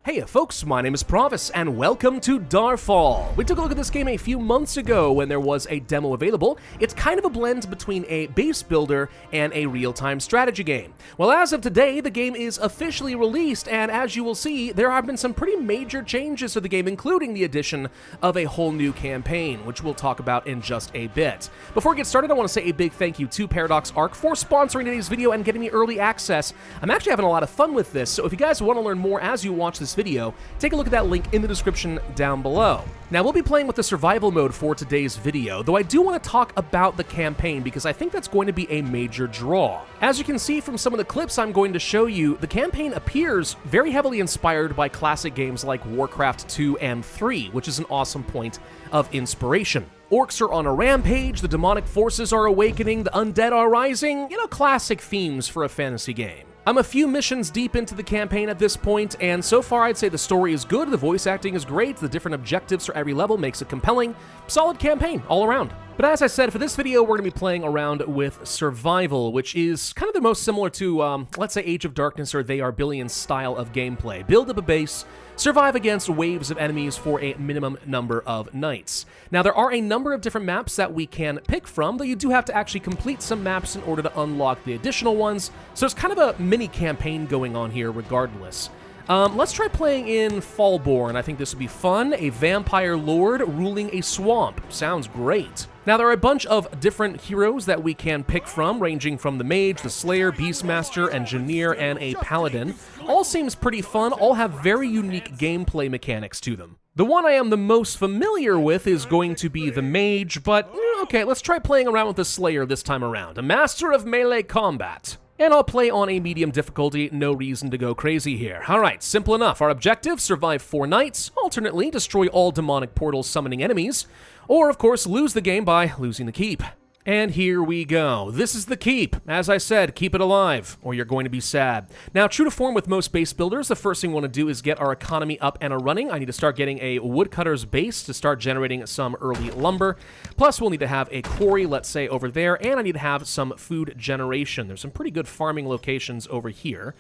Hey folks, my name is Pravus, and welcome to Darfall. We took a look at this game a few months ago when there was a demo available. It's kind of a blend between a base builder and a real-time strategy game. Well, as of today, the game is officially released, and as you will see, there have been some pretty major changes to the game, including the addition of a whole new campaign, which we'll talk about in just a bit. Before we get started, I want to say a big thank you to Paradox Arc for sponsoring today's video and getting me early access. I'm actually having a lot of fun with this, so if you guys want to learn more as you watch this video, take a look at that link in the description down below. Now, we'll be playing with the survival mode for today's video, though I do want to talk about the campaign because I think that's going to be a major draw. As you can see from some of the clips I'm going to show you, the campaign appears very heavily inspired by classic games like Warcraft 2 and 3, which is an awesome point of inspiration. Orcs are on a rampage, the demonic forces are awakening, the undead are rising, classic themes for a fantasy game. I'm a few missions deep into the campaign at this point, and so far I'd say the story is good, the voice acting is great, the different objectives for every level makes it compelling. Solid campaign all around. But as I said, for this video, we're going to be playing around with Survival, which is kind of the most similar to, let's say, Age of Darkness or They Are Billions style of gameplay. Build up a base, survive against waves of enemies for a minimum number of nights. Now, there are a number of different maps that we can pick from, though you do have to actually complete some maps in order to unlock the additional ones, so it's kind of a mini campaign going on here regardless. Let's try playing in Fallborn. I think this would be fun. A vampire lord ruling a swamp. Sounds great. Now, there are a bunch of different heroes that we can pick from, ranging from the mage, the slayer, beastmaster, engineer, and a paladin. All seems pretty fun, all have very unique gameplay mechanics to them. The one I am the most familiar with is going to be the mage, but okay, let's try playing around with the slayer this time around. A master of melee combat. And I'll play on a medium difficulty, no reason to go crazy here. Alright, simple enough. Our objective, survive 4 nights, alternately destroy all demonic portals summoning enemies, or of course lose the game by losing the keep. And here we go. This is the keep. As I said, keep it alive, or you're going to be sad. Now, true to form with most base builders, the first thing we want to do is get our economy up and running. I need to start getting a woodcutter's base to start generating some early lumber. Plus, we'll need to have a quarry, let's say, over there, and I need to have some food generation. There's some pretty good farming locations over here.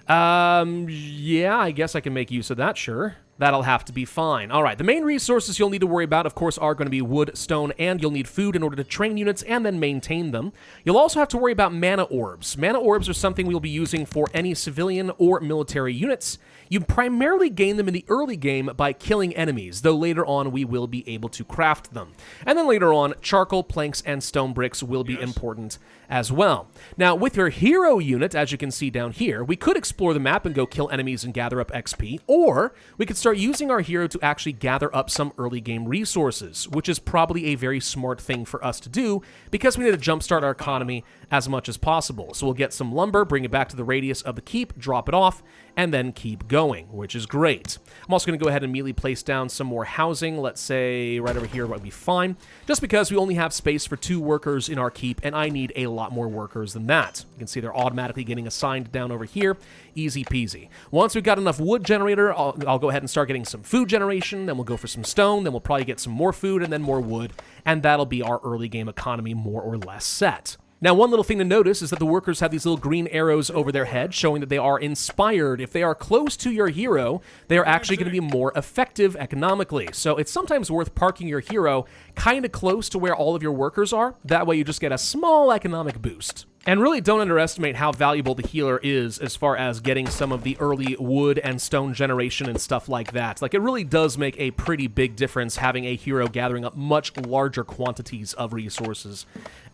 Yeah, I guess I can make use of that, sure. That'll have to be fine. All right, the main resources you'll need to worry about, of course, are going to be wood, stone, and you'll need food in order to train units and then maintain them. You'll also have to worry about mana orbs. Mana orbs are something we'll be using for any civilian or military units. You primarily gain them in the early game by killing enemies, though later on we will be able to craft them. And then later on, charcoal, planks, and stone bricks will be important as well. Now, with your hero unit, as you can see down here, we could explore the map and go kill enemies and gather up XP, or we could start using our hero to actually gather up some early game resources, which is probably a very smart thing for us to do because we need to jumpstart our economy as much as possible. So we'll get some lumber, bring it back to the radius of the keep, drop it off, and then keep going, which is great. I'm also going to go ahead and immediately place down some more housing. Let's say right over here would be fine, just because we only have space for 2 workers in our keep, and I need a lot more workers than that. You can see they're automatically getting assigned down over here. Easy peasy. Once we've got enough wood generator, I'll go ahead and start getting some food generation, then we'll go for some stone, then we'll probably get some more food and then more wood, and that'll be our early game economy more or less set. Now, one little thing to notice is that the workers have these little green arrows over their head, showing that they are inspired. If they are close to your hero, they are actually going to be more effective economically. So it's sometimes worth parking your hero kind of close to where all of your workers are. That way you just get a small economic boost. And really don't underestimate how valuable the healer is as far as getting some of the early wood and stone generation and stuff like that. Like, it really does make a pretty big difference having a hero gathering up much larger quantities of resources.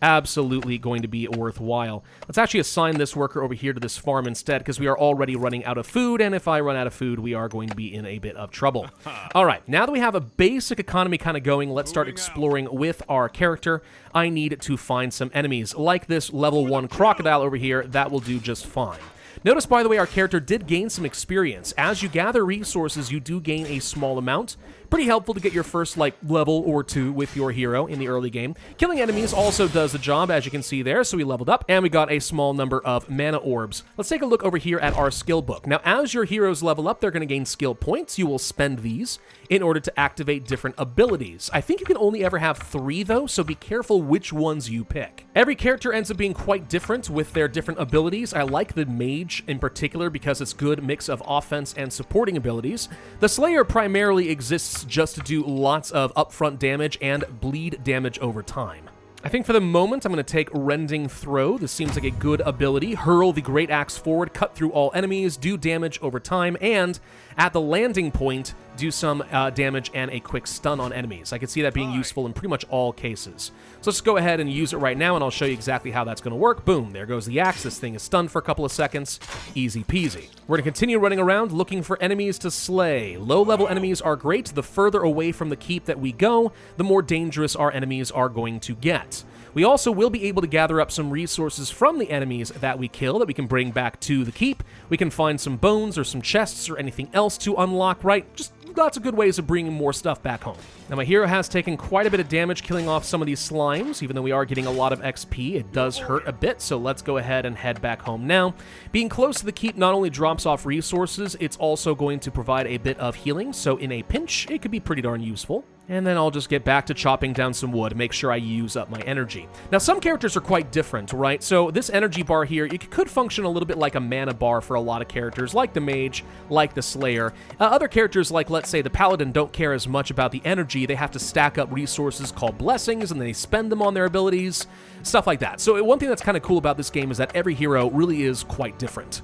Absolutely going to be worthwhile. Let's actually assign this worker over here to this farm instead because we are already running out of food, and if I run out of food, we are going to be in a bit of trouble. All right, now that we have a basic economy kind of going, let's start exploring with our character. I need to find some enemies, like this level 1 crocodile over here. That will do just fine. Notice, by the way, our character did gain some experience. As you gather resources, you do gain a small amount. Pretty helpful to get your first, level or 2 with your hero in the early game. Killing enemies also does the job, as you can see there, so we leveled up, and we got a small number of mana orbs. Let's take a look over here at our skill book. Now, as your heroes level up, they're going to gain skill points. You will spend these in order to activate different abilities. I think you can only ever have 3, though, so be careful which ones you pick. Every character ends up being quite different with their different abilities. I like the mage damage, in particular because it's good mix of offense and supporting abilities. The Slayer primarily exists just to do lots of upfront damage and bleed damage over time. I think for the moment, I'm going to take Rending Throw. This seems like a good ability. Hurl the Great Axe forward, cut through all enemies, do damage over time, and at the landing point, do some damage and a quick stun on enemies. I can see that being useful in pretty much all cases. So let's go ahead and use it right now, and I'll show you exactly how that's going to work. Boom, there goes the axe. This thing is stunned for a couple of seconds. Easy peasy. We're going to continue running around looking for enemies to slay. Low-level enemies are great. The further away from the keep that we go, the more dangerous our enemies are going to get. We also will be able to gather up some resources from the enemies that we kill that we can bring back to the keep. We can find some bones or some chests or anything else to unlock, right? Just lots of good ways of bringing more stuff back home. Now, my hero has taken quite a bit of damage killing off some of these slimes. Even though we are getting a lot of XP, it does hurt a bit, so let's go ahead and head back home now. Being close to the keep not only drops off resources, it's also going to provide a bit of healing, so in a pinch, it could be pretty darn useful. And then I'll just get back to chopping down some wood, make sure I use up my energy. Now, some characters are quite different, right? So this energy bar here, it could function a little bit like a mana bar for a lot of characters, like the mage, like the slayer. Other characters, like, let's say, the paladin, don't care as much about the energy. They have to stack up resources called blessings, and they spend them on their abilities, stuff like that. So one thing that's kind of cool about this game is that every hero really is quite different.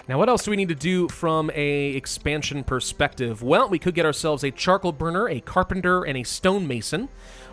Now, what else do we need to do from a expansion perspective? Well, we could get ourselves a charcoal burner, a carpenter, and a stonemason.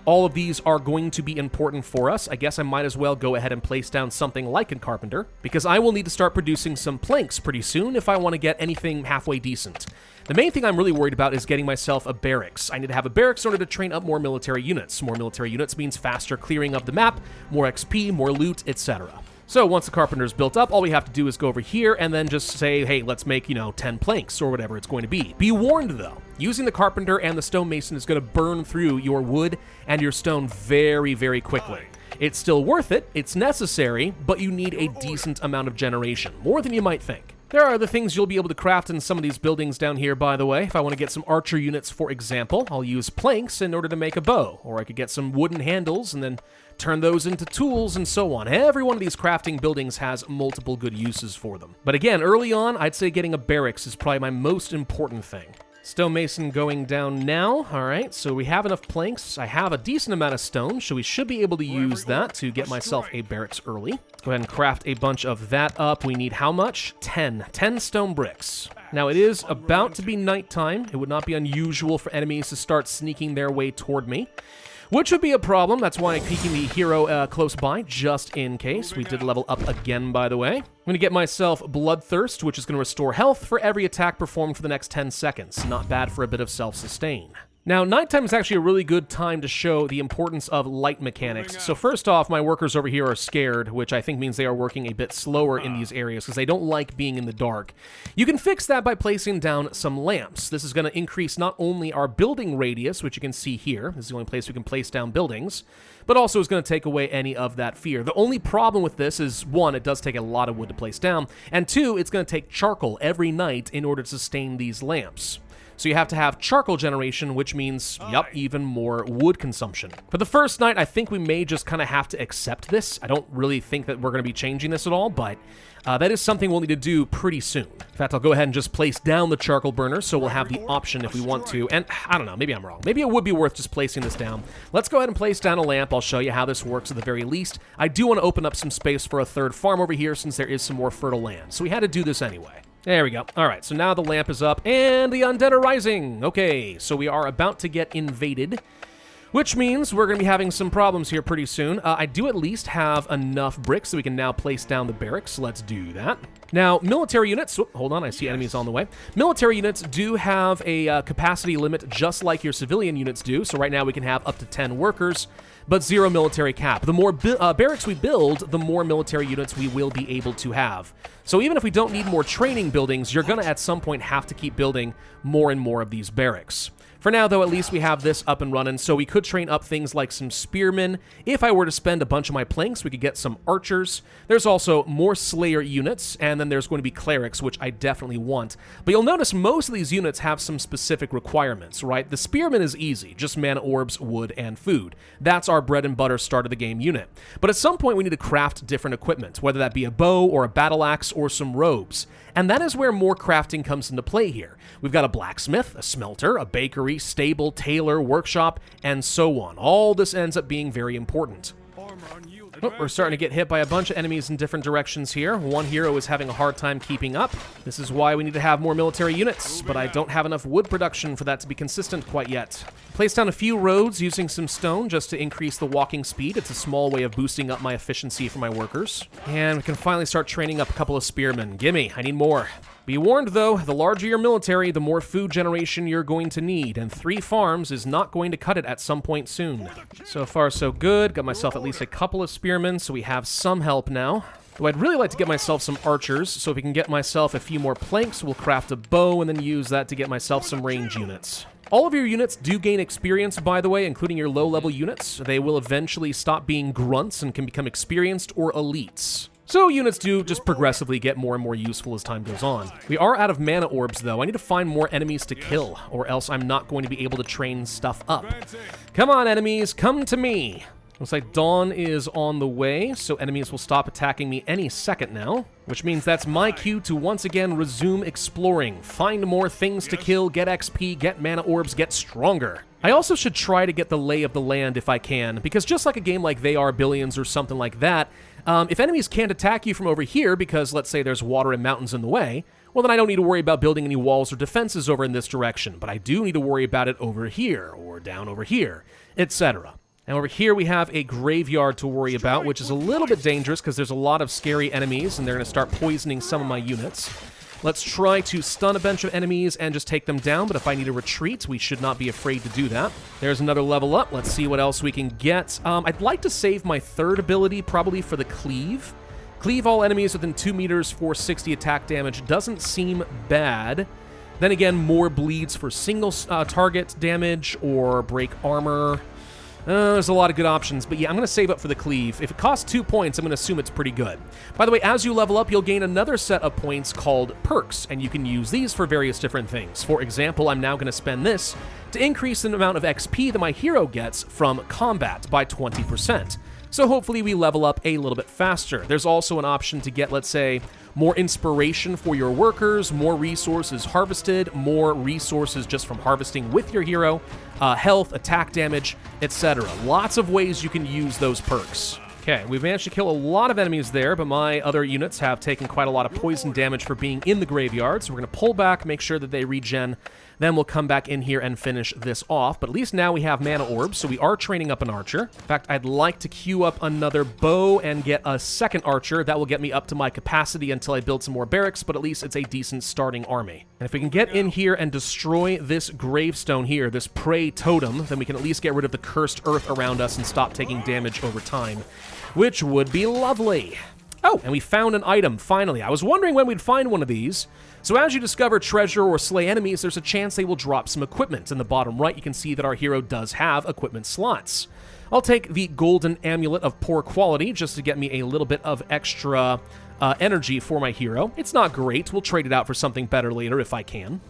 All of these are going to be important for us. I guess I might as well go ahead and place down something like a carpenter, because I will need to start producing some planks pretty soon if I want to get anything halfway decent. The main thing I'm really worried about is getting myself a barracks. I need to have a barracks in order to train up more military units. More military units means faster clearing of the map, more XP, more loot, etc. So once the carpenter's built up, all we have to do is go over here and then just say, hey, let's make, 10 planks or whatever it's going to be. Be warned, though, using the carpenter and the stonemason is going to burn through your wood and your stone very, very quickly. It's still worth it, it's necessary, but you need a decent amount of generation, more than you might think. There are other things you'll be able to craft in some of these buildings down here, by the way. If I want to get some archer units, for example, I'll use planks in order to make a bow, or I could get some wooden handles and then turn those into tools and so on. Every one of these crafting buildings has multiple good uses for them. But again, early on, I'd say getting a barracks is probably my most important thing. Stonemason going down now. All right, so we have enough planks. I have a decent amount of stone, so we should be able to use that to get myself a barracks early. Let's go ahead and craft a bunch of that up. We need how much? 10 stone bricks. Now, it is about to be nighttime. It would not be unusual for enemies to start sneaking their way toward me, which would be a problem. That's why I'm keeping the hero close by, just in case. We did level up again, by the way. I'm going to get myself Bloodthirst, which is going to restore health for every attack performed for the next 10 seconds. Not bad for a bit of self-sustain. Now, nighttime is actually a really good time to show the importance of light mechanics. So first off, my workers over here are scared, which I think means they are working a bit slower in these areas because they don't like being in the dark. You can fix that by placing down some lamps. This is going to increase not only our building radius, which you can see here. This is the only place we can place down buildings, but also is going to take away any of that fear. The only problem with this is, one, it does take a lot of wood to place down, and two, it's going to take charcoal every night in order to sustain these lamps. So you have to have charcoal generation, which means, even more wood consumption. For the first night, I think we may just kind of have to accept this. I don't really think that we're going to be changing this at all, but that is something we'll need to do pretty soon. In fact, I'll go ahead and just place down the charcoal burner, so we'll have the option if we want to. And I don't know, maybe I'm wrong. Maybe it would be worth just placing this down. Let's go ahead and place down a lamp. I'll show you how this works at the very least. I do want to open up some space for a third farm over here since there is some more fertile land. So we had to do this anyway. There we go. All right, so now the lamp is up, and the undead are rising. Okay, so we are about to get invaded, which means we're going to be having some problems here pretty soon. I do at least have enough bricks so we can now place down the barracks. Let's do that. Now, military units, hold on, I see enemies on the way. Military units do have a capacity limit just like your civilian units do, so right now we can have up to 10 workers, but 0 military cap. The more barracks we build, the more military units we will be able to have. So even if we don't need more training buildings, you're going to at some point have to keep building more and more of these barracks. For now, though, at least we have this up and running, so we could train up things like some spearmen. If I were to spend a bunch of my planks, we could get some archers. There's also more slayer units, and then there's going to be clerics, which I definitely want. But you'll notice most of these units have some specific requirements, right? The spearman is easy, just mana orbs, wood, and food. That's our bread and butter start of the game unit. But at some point, we need to craft different equipment, whether that be a bow or a battle axe or some robes. And that is where more crafting comes into play here. We've got a blacksmith, a smelter, a bakery, stable, tailor, workshop, and so on. All this ends up being very important. Oh, we're starting to get hit by a bunch of enemies in different directions here. One hero is having a hard time keeping up. This is why we need to have more military units, but I don't have enough wood production for that to be consistent quite yet. Placed down a few roads using some stone just to increase the walking speed. It's a small way of boosting up my efficiency for my workers. And we can finally start training up a couple of spearmen. Gimme, I need more. Be warned, though, the larger your military, the more food generation you're going to need, and 3 farms is not going to cut it at some point soon. So far, so good. Got myself at least a couple of spearmen, so we have some help now. Though I'd really like to get myself some archers, so if we can get myself a few more planks, we'll craft a bow and then use that to get myself some range units. All of your units do gain experience, by the way, including your low-level units. They will eventually stop being grunts and can become experienced or elites. So units do just progressively get more and more useful as time goes on. We are out of mana orbs, though. I need to find more enemies to kill, or else I'm not going to be able to train stuff up. Come on, enemies, come to me. Looks like dawn is on the way, so enemies will stop attacking me any second now, which means that's my cue to once again resume exploring. Find more things to kill, get XP, get mana orbs, get stronger. I also should try to get the lay of the land if I can, because just like a game like They Are Billions or something like that, if enemies can't attack you from over here because, let's say, there's water and mountains in the way, well, then I don't need to worry about building any walls or defenses over in this direction, but I do need to worry about it over here, or down over here, etc. And over here we have a graveyard to worry about, which is a little bit dangerous because there's a lot of scary enemies, and they're going to start poisoning some of my units. Let's try to stun a bunch of enemies and just take them down, but if I need to retreat, we should not be afraid to do that. There's another level up. Let's see what else we can get. I'd like to save my third ability probably for the cleave. Cleave all enemies within 2 meters for 60 attack damage doesn't seem bad. Then again, more bleeds for single target damage or break armor. There's a lot of good options, but yeah, I'm going to save up for the cleave. If it costs 2 points, I'm going to assume it's pretty good. By the way, as you level up, you'll gain another set of points called perks, and you can use these for various different things. For example, I'm now going to spend this to increase the amount of XP that my hero gets from combat by 20%. So hopefully we level up a little bit faster. There's also an option to get, let's say, more inspiration for your workers, more resources harvested, more resources just from harvesting with your hero, health, attack damage, etc. Lots of ways you can use those perks. Okay, we've managed to kill a lot of enemies there, but my other units have taken quite a lot of poison damage for being in the graveyard, so we're going to pull back, make sure that they regen, then we'll come back in here and finish this off. But at least now we have mana orbs, so we are training up an archer. In fact, I'd like to queue up another bow and get a second archer. That will get me up to my capacity until I build some more barracks, but at least it's a decent starting army. And if we can get in here and destroy this gravestone here, this prey totem, then we can at least get rid of the cursed earth around us and stop taking damage over time, which would be lovely. Oh, and we found an item, finally. I was wondering when we'd find one of these. So as you discover treasure or slay enemies, there's a chance they will drop some equipment. In the bottom right, you can see that our hero does have equipment slots. I'll take the golden amulet of poor quality just to get me a little bit of extra energy for my hero. It's not great. We'll trade it out for something better later if I can.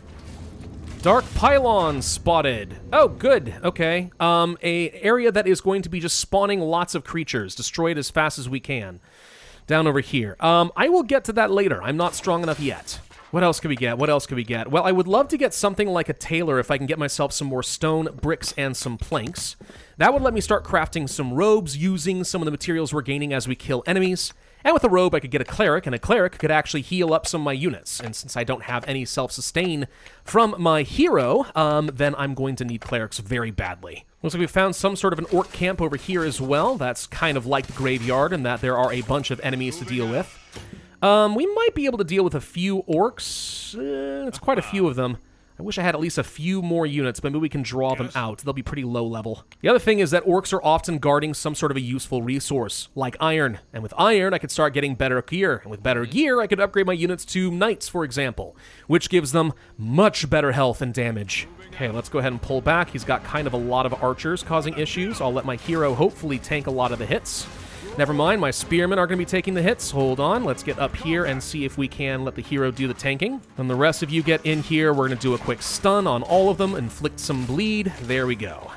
Dark pylon spotted. Oh, good. Okay. A area that is going to be just spawning lots of creatures. Destroy it as fast as we can. Down over here. I will get to that later. I'm not strong enough yet. What else can we get? What else can we get? Well, I would love to get something like a tailor if I can get myself some more stone, bricks, and some planks. That would let me start crafting some robes using some of the materials we're gaining as we kill enemies. And with a robe, I could get a cleric, and a cleric could actually heal up some of my units. And since I don't have any self-sustain from my hero, then I'm going to need clerics very badly. Looks like we found some sort of an orc camp over here as well. That's kind of like the graveyard in that there are a bunch of enemies to deal with. We might be able to deal with a few orcs. It's quite a few of them. I wish I had at least a few more units, but maybe we can draw them out. They'll be pretty low level. The other thing is that orcs are often guarding some sort of a useful resource, like iron. And with iron, I could start getting better gear. And with better gear, I could upgrade my units to knights, for example, which gives them much better health and damage. Okay, let's go ahead and pull back. He's got kind of a lot of archers causing issues. I'll let my hero hopefully tank a lot of the hits. Never mind, my spearmen are going to be taking the hits. Hold on, let's get up here and see if we can let the hero do the tanking. Then the rest of you get in here. We're going to do a quick stun on all of them, inflict some bleed. There we go.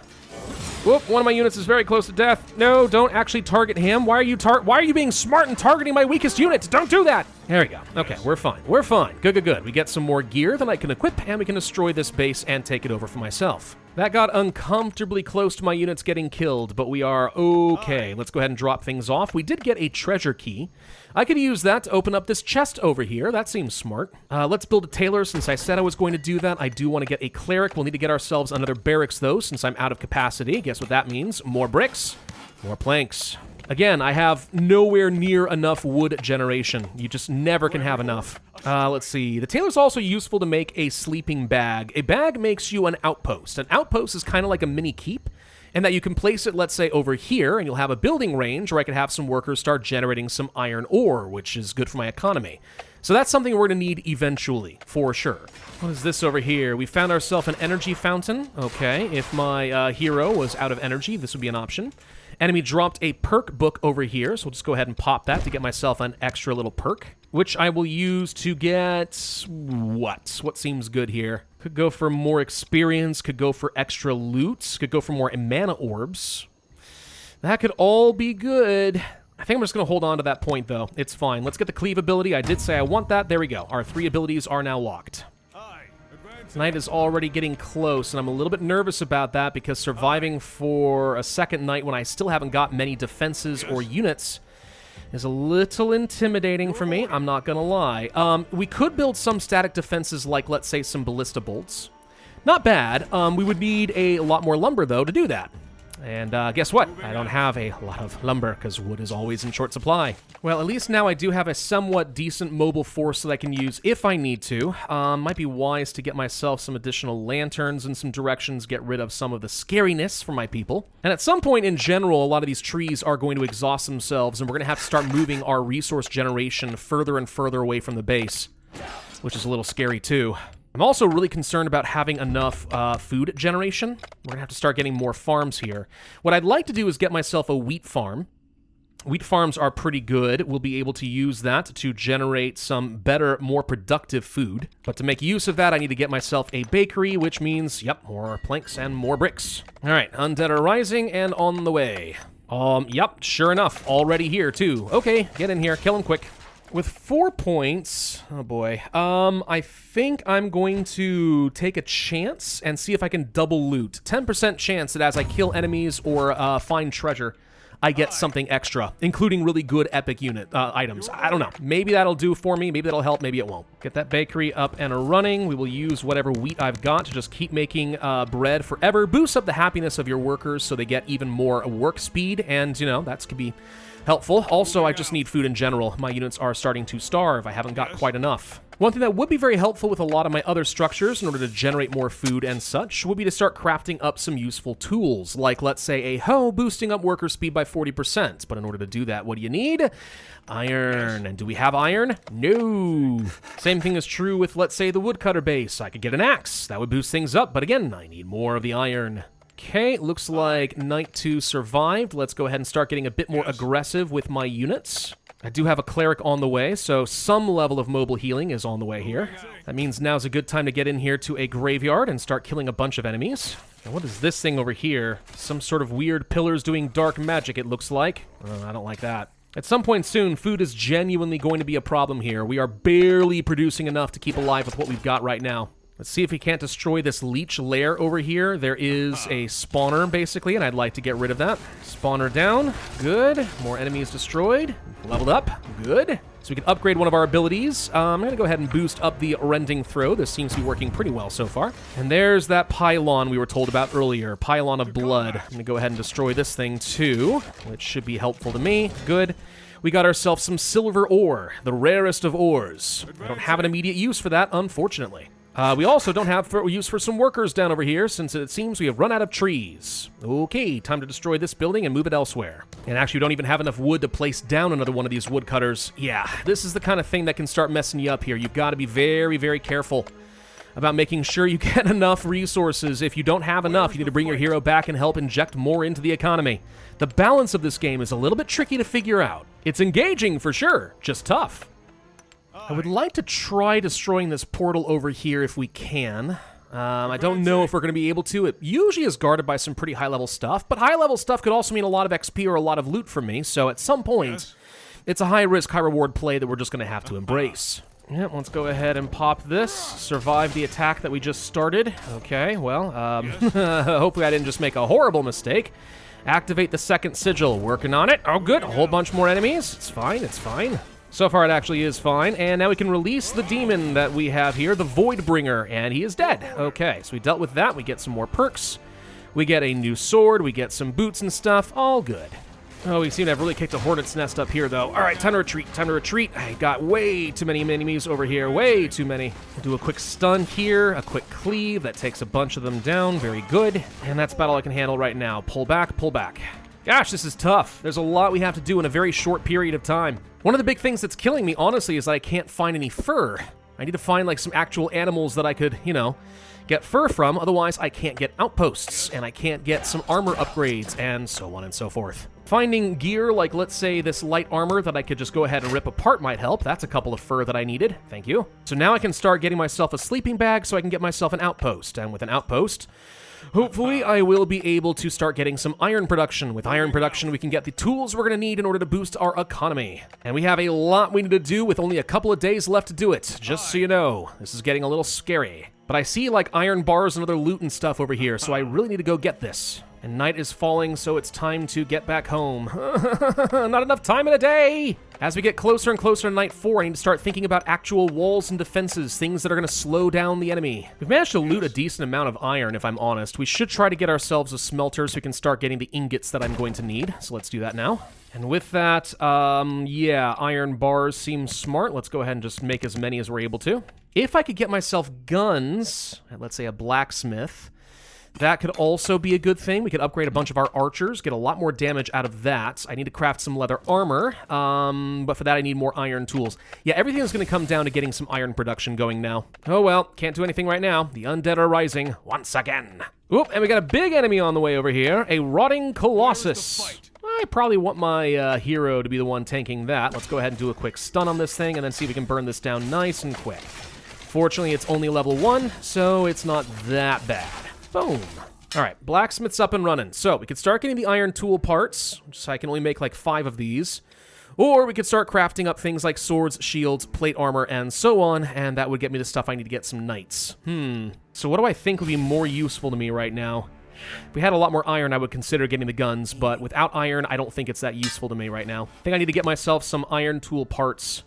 Whoop, one of my units is very close to death. No, don't actually target him. Why are you being smart and targeting my weakest unit? Don't do that. There we go. Okay, we're fine. We're fine. Good, good, good. We get some more gear that I can equip, and we can destroy this base and take it over for myself. That got uncomfortably close to my units getting killed, but we are okay. Let's go ahead and drop things off. We did get a treasure key. I could use that to open up this chest over here. That seems smart. Let's build a tailor since I said I was going to do that. I do want to get a cleric. We'll need to get ourselves another barracks, though, since I'm out of capacity. Guess what that means? More bricks, more planks. Again, I have nowhere near enough wood generation. You just never can have enough. Let's see. The tailor's also useful to make a sleeping bag. A bag makes you an outpost. An outpost is kind of like a mini keep, and that you can place it, let's say, over here, and you'll have a building range where I could have some workers start generating some iron ore, which is good for my economy. So that's something we're going to need eventually, for sure. What is this over here? We found ourselves an energy fountain. Okay, if my hero was out of energy, this would be an option. Enemy dropped a perk book over here, so we'll just go ahead and pop that to get myself an extra little perk, which I will use to get what? What seems good here? Could go for more experience, could go for extra loot, could go for more mana orbs. That could all be good. I think I'm just going to hold on to that point, though. It's fine. Let's get the cleave ability. I did say I want that. There we go. Our 3 abilities are now locked. Night is already getting close, and I'm a little bit nervous about that because surviving for a second night when I still haven't got many defenses or units is a little intimidating for me, I'm not gonna lie. We could build some static defenses like, let's say, some ballista bolts. Not bad. We would need a lot more lumber, though, to do that. And guess what? I don't have a lot of lumber because wood is always in short supply. Well, at least now I do have a somewhat decent mobile force that I can use if I need to. Might be wise to get myself some additional lanterns in some directions, get rid of some of the scariness for my people. And at some point in general, a lot of these trees are going to exhaust themselves, and we're going to have to start moving our resource generation further and further away from the base, which is a little scary too. I'm also really concerned about having enough food generation. We're going to have to start getting more farms here. What I'd like to do is get myself a wheat farm. Wheat farms are pretty good. We'll be able to use that to generate some better, more productive food. But to make use of that, I need to get myself a bakery, which means, yep, more planks and more bricks. All right, undead are rising and on the way. Yep, sure enough, already here too. Okay, get in here, kill him quick. With 4 points, oh boy, I think I'm going to take a chance and see if I can double loot. 10% chance that as I kill enemies or find treasure, I get something extra, including really good epic unit items. I don't know. Maybe that'll do for me. Maybe that'll help. Maybe it won't. Get that bakery up and running. We will use whatever wheat I've got to just keep making bread forever. Boost up the happiness of your workers so they get even more work speed, and, you know, that could be helpful. Also, I just need food in general. My units are starting to starve. I haven't got quite enough. One thing that would be very helpful with a lot of my other structures in order to generate more food and such would be to start crafting up some useful tools, like, let's say, a hoe boosting up worker speed by 40%. But in order to do that, what do you need? Iron. And do we have iron? No. Same thing is true with, let's say, the woodcutter base. I could get an axe. That would boost things up, but again, I need more of the iron. Okay, looks like Night 2 survived. Let's go ahead and start getting a bit more aggressive with my units. I do have a cleric on the way, so some level of mobile healing is on the way here. That means now's a good time to get in here to a graveyard and start killing a bunch of enemies. Now, what is this thing over here? Some sort of weird pillars doing dark magic, it looks like. I don't like that. At some point soon, food is genuinely going to be a problem here. We are barely producing enough to keep alive with what we've got right now. Let's see if we can't destroy this leech lair over here. There is a spawner, basically, and I'd like to get rid of that. Spawner down. Good. More enemies destroyed. Leveled up. Good. So we can upgrade one of our abilities. I'm going to go ahead and boost up the rending throw. This seems to be working pretty well so far. And there's that pylon we were told about earlier. Pylon of blood. I'm going to go ahead and destroy this thing, too, which should be helpful to me. Good. We got ourselves some silver ore, the rarest of ores. I don't have an immediate use for that, unfortunately. We also don't have use for some workers down over here, since it seems we have run out of trees. Okay, time to destroy this building and move it elsewhere. And actually, we don't even have enough wood to place down another one of these woodcutters. Yeah, this is the kind of thing that can start messing you up here. You've got to be very, very careful about making sure you get enough resources. If you don't have enough, you need to bring your hero back and help inject more into the economy. The balance of this game is a little bit tricky to figure out. It's engaging for sure, just tough. I would like to try destroying this portal over here if we can. I don't know if we're going to be able to. It usually is guarded by some pretty high-level stuff, but high-level stuff could also mean a lot of XP or a lot of loot for me, so at some point, it's a high-risk, high-reward play that we're just going to have to embrace. Yeah, let's go ahead and pop this. Survive the attack that we just started. Okay, well, hopefully I didn't just make a horrible mistake. Activate the second sigil. Working on it. Oh, good. A whole bunch more enemies. It's fine, it's fine. So far, it actually is fine, and now we can release the demon that we have here, the Voidbringer, and he is dead. Okay, so we dealt with that. We get some more perks. We get a new sword. We get some boots and stuff. All good. Oh, we seem to have really kicked a hornet's nest up here, though. All right, time to retreat, time to retreat. I got way too many enemies over here, way too many. We'll do a quick stun here, a quick cleave. That takes a bunch of them down. Very good. And that's about all I can handle right now. Pull back, pull back. Gosh, this is tough. There's a lot we have to do in a very short period of time. One of the big things that's killing me, honestly, is I can't find any fur. I need to find, like, some actual animals that I could, you know, get fur from. Otherwise, I can't get outposts, and I can't get some armor upgrades, and so on and so forth. Finding gear, like, let's say, this light armor that I could just go ahead and rip apart might help. That's a couple of fur that I needed. Thank you. So now I can start getting myself a sleeping bag so I can get myself an outpost. And with an outpost, hopefully, I will be able to start getting some iron production. With iron production, we can get the tools we're going to need in order to boost our economy. And we have a lot we need to do with only a couple of days left to do it. Just so you know, this is getting a little scary. But I see, like, iron bars and other loot and stuff over here, so I really need to go get this. And night is falling, so it's time to get back home. Not enough time in a day! As we get closer and closer to night 4, I need to start thinking about actual walls and defenses, things that are going to slow down the enemy. We've managed to loot a decent amount of iron, if I'm honest. We should try to get ourselves a smelter so we can start getting the ingots that I'm going to need. So let's do that now. And with that, yeah, iron bars seem smart. Let's go ahead and just make as many as we're able to. If I could get myself guns, let's say a blacksmith, that could also be a good thing. We could upgrade a bunch of our archers, get a lot more damage out of that. I need to craft some leather armor, but for that I need more iron tools. Yeah, everything is going to come down to getting some iron production going now. Oh well, can't do anything right now. The undead are rising once again. Oop, and we got a big enemy on the way over here, a rotting colossus. I probably want my hero to be the one tanking that. Let's go ahead and do a quick stun on this thing and then see if we can burn this down nice and quick. Fortunately, it's only level 1, so it's not that bad. Boom. All right, blacksmith's up and running. So we could start getting the iron tool parts, so I can only make like 5 of these. Or we could start crafting up things like swords, shields, plate armor, and so on, and that would get me the stuff I need to get some knights. So what do I think would be more useful to me right now? If we had a lot more iron, I would consider getting the guns, but without iron, I don't think it's that useful to me right now. I think I need to get myself some iron tool parts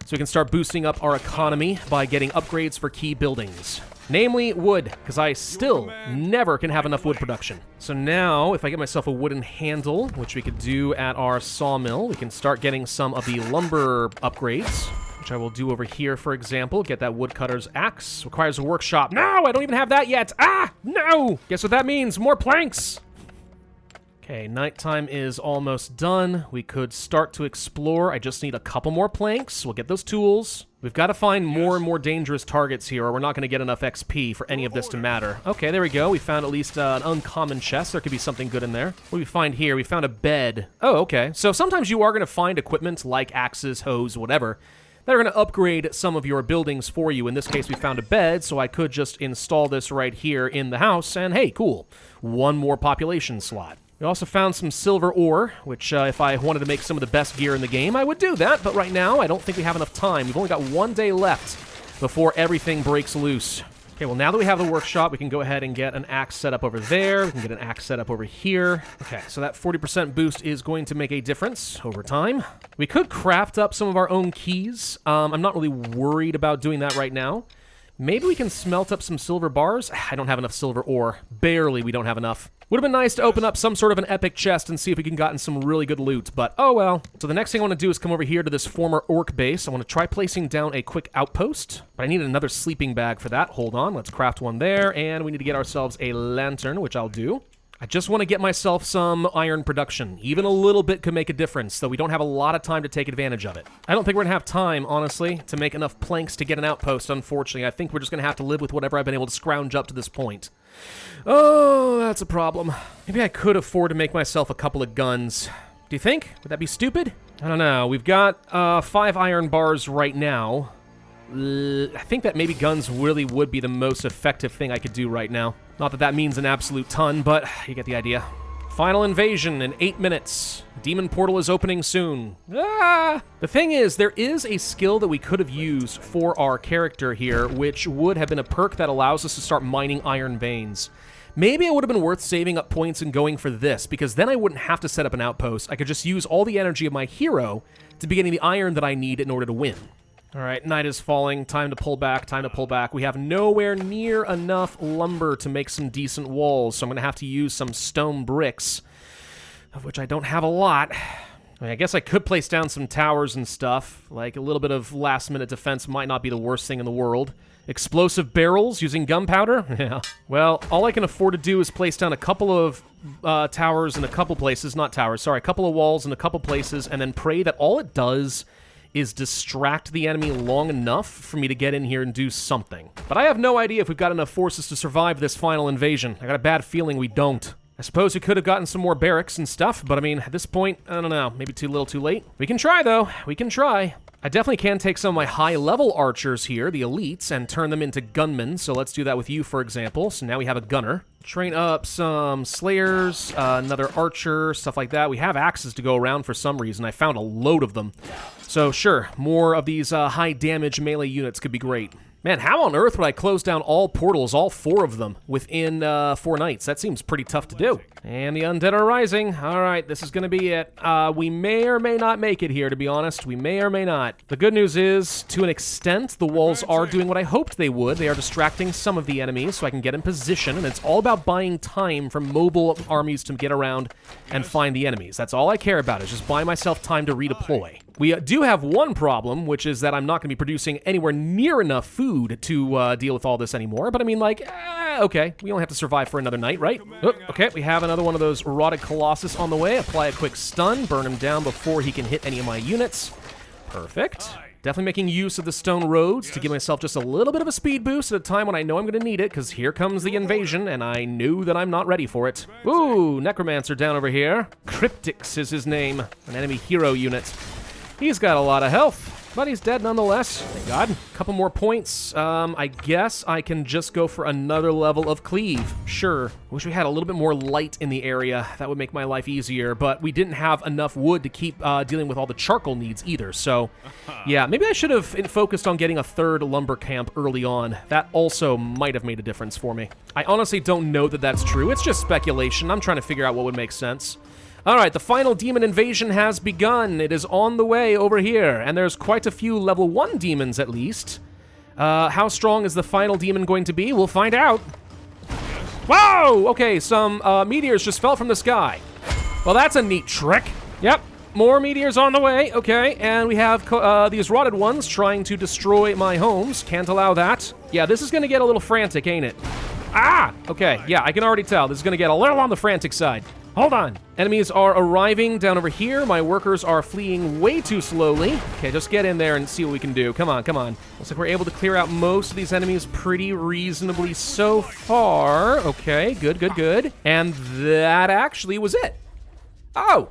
so we can start boosting up our economy by getting upgrades for key buildings. Namely, wood, because I still never can have enough wood production. So now, if I get myself a wooden handle, which we could do at our sawmill, we can start getting some of the lumber upgrades, which I will do over here, for example. Get that woodcutter's axe. Requires a workshop. No, I don't even have that yet. Ah, no! Guess what that means? More planks! Okay, nighttime is almost done. We could start to explore. I just need a couple more planks. We'll get those tools. We've got to find more and more dangerous targets here, or we're not going to get enough XP for any of this to matter. Okay, there we go. We found at least an uncommon chest. There could be something good in there. What do we find here? We found a bed. Oh, okay. So sometimes you are going to find equipment like axes, hoes, whatever, that are going to upgrade some of your buildings for you. In this case, we found a bed, so I could just install this right here in the house, and hey, cool. One more population slot. We also found some silver ore, which if I wanted to make some of the best gear in the game, I would do that, but right now, I don't think we have enough time. We've only got 1 day left before everything breaks loose. Okay, well, now that we have the workshop, we can go ahead and get an axe set up over there. We can get an axe set up over here. Okay, so that 40% boost is going to make a difference over time. We could craft up some of our own keys. I'm not really worried about doing that right now, Maybe we can smelt up some silver bars? I don't have enough silver ore. Barely we don't have enough. Would have been nice to open up some sort of an epic chest and see if we can gotten some really good loot, but oh well. So the next thing I want to do is come over here to this former orc base. I want to try placing down a quick outpost, but I need another sleeping bag for that. Hold on, let's craft one there, and we need to get ourselves a lantern, which I'll do. I just want to get myself some iron production. Even a little bit could make a difference, though we don't have a lot of time to take advantage of it. I don't think we're going to have time, honestly, to make enough planks to get an outpost, unfortunately. I think we're just going to have to live with whatever I've been able to scrounge up to this point. Oh, that's a problem. Maybe I could afford to make myself a couple of guns. Do you think? Would that be stupid? I don't know. We've got 5 iron bars right now. I think that maybe guns really would be the most effective thing I could do right now. Not that that means an absolute ton, but you get the idea. Final invasion in 8 minutes. Demon portal is opening soon. Ah! The thing is, there is a skill that we could have used for our character here, which would have been a perk that allows us to start mining iron veins. Maybe it would have been worth saving up points and going for this, because then I wouldn't have to set up an outpost. I could just use all the energy of my hero to be getting the iron that I need in order to win. All right, night is falling. Time to pull back, time to pull back. We have nowhere near enough lumber to make some decent walls, so I'm going to have to use some stone bricks, of which I don't have a lot. I mean, I guess I could place down some towers and stuff. Like, a little bit of last-minute defense might not be the worst thing in the world. Explosive barrels using gunpowder? Yeah. Well, all I can afford to do is place down a couple of towers in a couple places. Not towers, sorry. A couple of walls in a couple places, and then pray that all it does is distract the enemy long enough for me to get in here and do something. But I have no idea if we've got enough forces to survive this final invasion. I got a bad feeling we don't. I suppose we could have gotten some more barracks and stuff, but I mean, at this point, I don't know, maybe too little too late. We can try, though. We can try. I definitely can take some of my high-level archers here, the elites, and turn them into gunmen, so let's do that with you, for example. So now we have a gunner. Train up some slayers, another archer, stuff like that. We have axes to go around for some reason. I found a load of them. So sure, more of these high-damage melee units could be great. Man, how on earth would I close down all portals, all 4 of them, within 4 nights? That seems pretty tough to do. And the undead are rising. All right, this is going to be it. We may or may not make it here, to be honest. We may or may not. The good news is, to an extent, the walls are doing what I hoped they would. They are distracting some of the enemies so I can get in position, and it's all about buying time from mobile armies to get around and find the enemies. That's all I care about, is just buy myself time to redeploy. We do have one problem, which is that I'm not going to be producing anywhere near enough food to deal with all this anymore. But I mean, like, okay, we only have to survive for another night, right? Oh, okay, we have another one of those rotted colossus on the way. Apply a quick stun, burn him down before he can hit any of my units. Perfect. Definitely making use of the stone roads to give myself just a little bit of a speed boost at a time when I know I'm going to need it, because here comes the invasion, and I knew that I'm not ready for it. Ooh, Necromancer down over here. Cryptix is his name, an enemy hero unit. He's got a lot of health, but he's dead nonetheless. Thank God. A couple more points. I guess I can just go for another level of cleave. Sure. Wish we had a little bit more light in the area. That would make my life easier, but we didn't have enough wood to keep dealing with all the charcoal needs either. So, yeah, maybe I should have focused on getting a 3rd lumber camp early on. That also might have made a difference for me. I honestly don't know that that's true. It's just speculation. I'm trying to figure out what would make sense. All right, the final demon invasion has begun. It is on the way over here, and there's quite a few level 1 demons at least. How strong is the final demon going to be? We'll find out. Whoa! Okay, some meteors just fell from the sky. Well, that's a neat trick. Yep, more meteors on the way. Okay, and we have these rotted ones trying to destroy my homes. Can't allow that. Yeah, this is going to get a little frantic, ain't it? Ah! Okay, yeah, I can already tell. This is going to get a little on the frantic side. Hold on. Enemies are arriving down over here. My workers are fleeing way too slowly. Okay, just get in there and see what we can do. Come on, come on. Looks like we're able to clear out most of these enemies pretty reasonably so far. Okay, good, good, good. And that actually was it. Oh.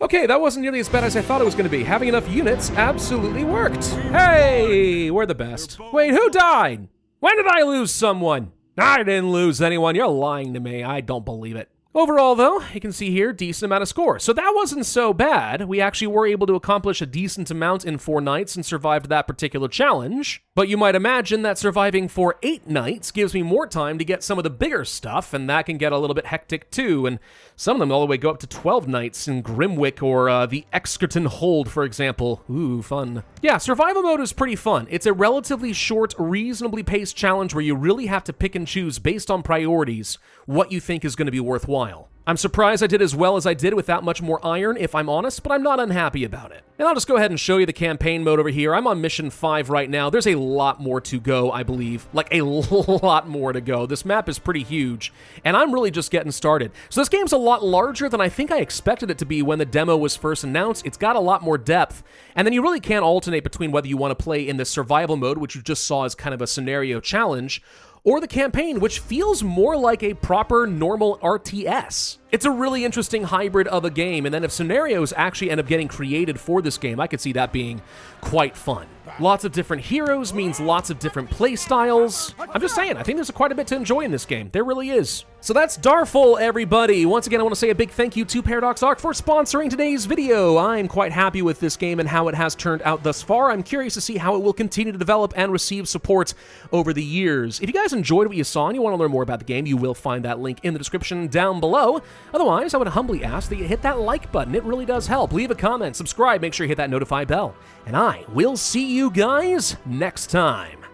Okay, that wasn't nearly as bad as I thought it was going to be. Having enough units absolutely worked. Hey, we're the best. Wait, who died? When did I lose someone? I didn't lose anyone. You're lying to me. I don't believe it. Overall, though, you can see here, decent amount of score. So that wasn't so bad. We actually were able to accomplish a decent amount in 4 nights and survived that particular challenge. But you might imagine that surviving for 8 nights gives me more time to get some of the bigger stuff, and that can get a little bit hectic too, and some of them all the way go up to 12 nights in Grimwick or the Exkerton Hold, for example. Ooh, fun. Yeah, survival mode is pretty fun. It's a relatively short, reasonably paced challenge where you really have to pick and choose based on priorities what you think is going to be worthwhile. I'm surprised I did as well as I did without much more iron, if I'm honest, but I'm not unhappy about it. And I'll just go ahead and show you the campaign mode over here. I'm on mission 5 right now. There's a lot more to go, I believe. Like, a lot more to go. This map is pretty huge, and I'm really just getting started. So this game's a lot larger than I think I expected it to be when the demo was first announced. It's got a lot more depth, and then you really can't alternate between whether you want to play in the survival mode, which you just saw as kind of a scenario challenge, or the campaign, which feels more like a proper normal RTS. It's a really interesting hybrid of a game, and then if scenarios actually end up getting created for this game, I could see that being quite fun. Lots of different heroes means lots of different play styles. I'm just saying, I think there's quite a bit to enjoy in this game. There really is. So that's Darfall, everybody. Once again, I want to say a big thank you to Paradox Arc for sponsoring today's video. I'm quite happy with this game and how it has turned out thus far. I'm curious to see how it will continue to develop and receive support over the years. If you guys enjoyed what you saw and you want to learn more about the game, you will find that link in the description down below. Otherwise, I would humbly ask that you hit that like button. It really does help. Leave a comment, subscribe, make sure you hit that notify bell. And I will see you guys next time.